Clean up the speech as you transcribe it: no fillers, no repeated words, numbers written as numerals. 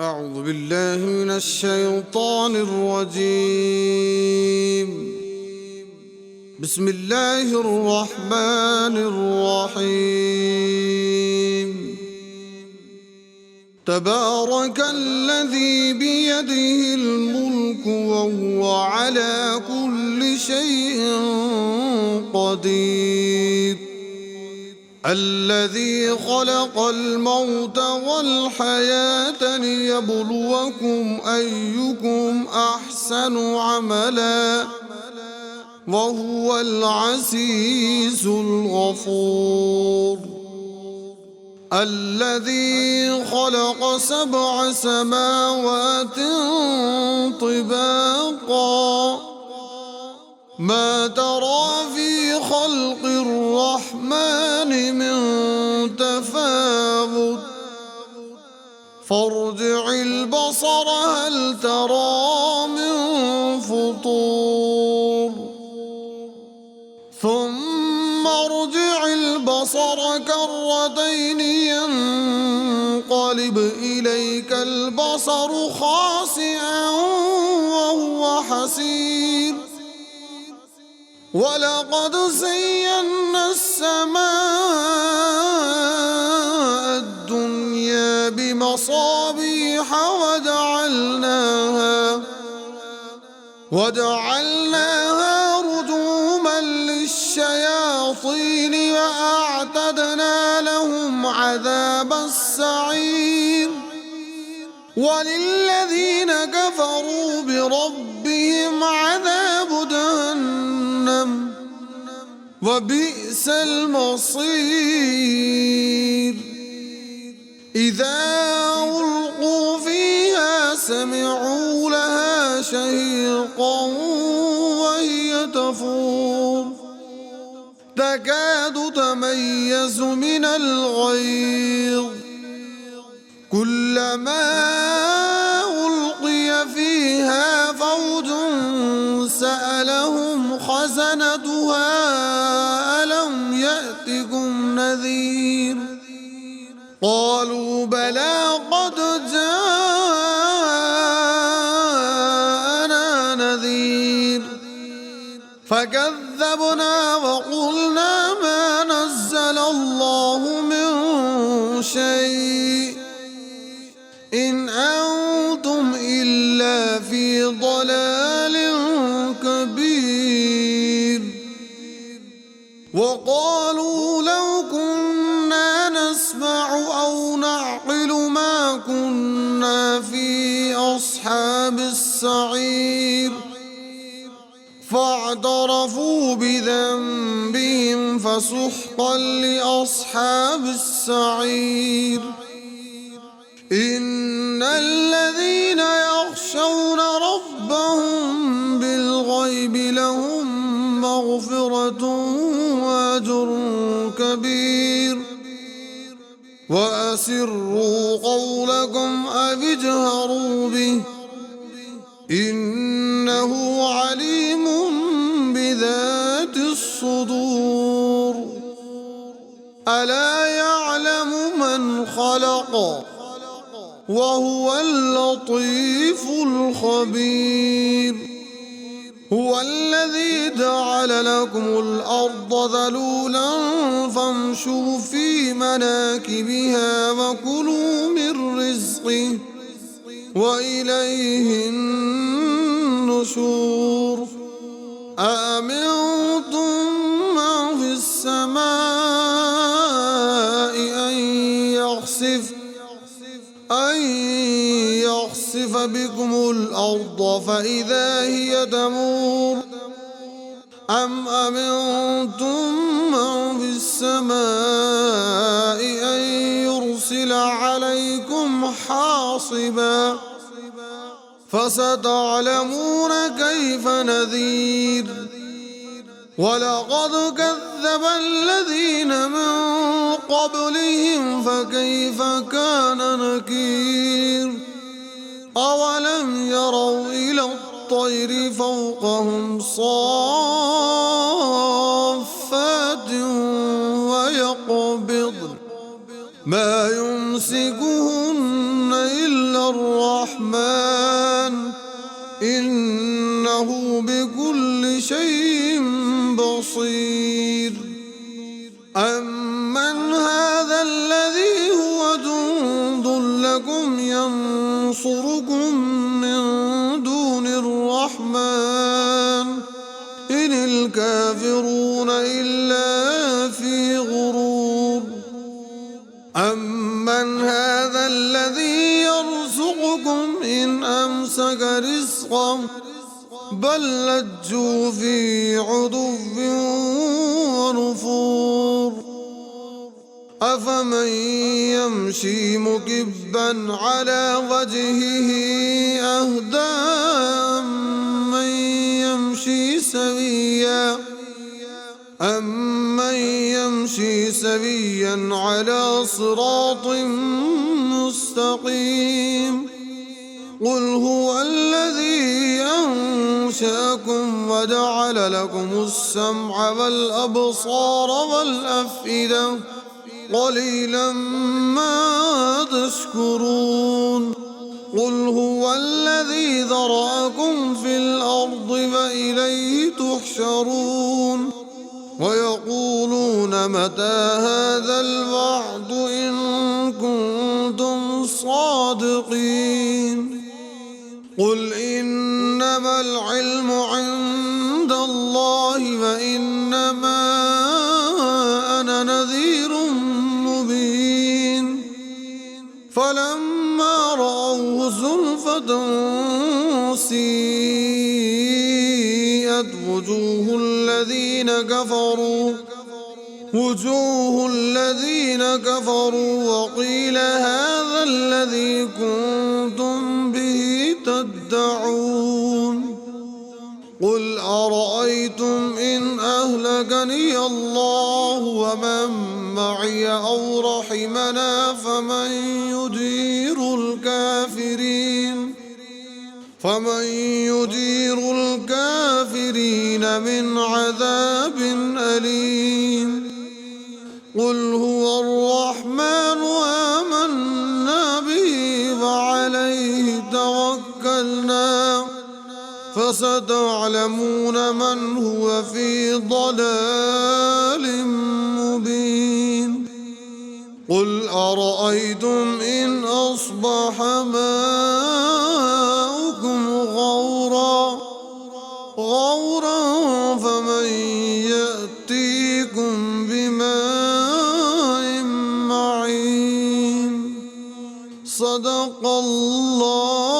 أعوذ بالله من الشيطان الرجيم. بسم الله الرحمن الرحيم. تبارك الذي بيده الملك وهو على كل شيء قدير. الذي خلق الموت والحياة ليبلوكم أيكم أحسن عملا وهو العزيز الغفور. الذي خلق 7 سماوات طباقا ما ترى في خلق الرحمن من تفاوت فارجع البصر هل ترى من فطور ثم ارجع البصر كرتين ينقلب إليك البصر خاسئا وهو حسير. ولقد زينا السماء الدنيا بمصابيح وجعلناها رجوما للشياطين وأعتدنا لهم عذاب السعير. وللذين كفروا بربهم عذاب جهنم وبئس المصير. إذا ألقوا فيها سمعوا لها شهيقا وهي تفور تكاد تميز من الغيظ كلما ألقي فيها فوج سألهم خزنتها ألم يأتكم نذير قالوا بلى قد جاءنا نذير فكذبنا وقلنا ما نزل الله من شيء إن أنتم إلا في ضلال كبير. وقالوا لو كنا نسمع أو نعقل ما كنا في أصحاب السعير فاعترفوا بذنبهم فسحقا لأصحاب السعير. إن الذين يخشون ربهم بالغيب لهم مغفرة وأجر كبير. وأسروا قولكم أو اجهروا به إنه عليم بذات الصدور. ألا يعلم من خلق وهو اللطيف الخبير. هو الذي جعل لكم الأرض ذلولا فامشوا في مناكبها وكلوا من رزقه وإليه النشور. أأمنتم من في السماء أن يخسف بكم الأرض فإذا هي تمور أم أمنتم من في السماء أن يرسل عليكم حاصبا فستعلمون كيف نذير. ولقد كذب الذين من قبلهم فكيف كان نكير. أولم يروا إلى الطير فوقهم صافات ويقبضن ما يمسكهن إلا الرحمن إنه بكل شيء بصير. أمن هذا الذي هو جند لكم ينصركم من دون الرحمن إن الكافرون إلا في غرور. أمن هذا الذي يرزقكم إن أمسك رزقه بل لجوا في عتو ونفور. أفمن يمشي مكبا على وجهه أهدى أمن يمشي سويا على صراط مستقيم. قل هو الذي أنشأكم وجعل لكم السمع والأبصار والأفئدة قليلا ما تشكرون. قل هو الذي ذرأكم في الأرض وإليه تحشرون. ويقولون متى هذا الوعد إن كنتم صادقين. قل إنما العلم عند الله وإنما أنا نذير مبين. فلما رأوه زلفة سيئت وجوه الذين كفروا وقيل هذا الذي كنتم به تدعون. قل أرأيتم إن أهلكني الله ومن معي أو رحمنا فمن يجير الكافرين من عذاب أليم. قل هو الرحمن آمنا به وعليه توكلنا فستعلمون من هو في ضلال مبين. قل أرأيتم إن أصبح ماؤكم غورا فمن يأتيكم بماء معين. صدق الله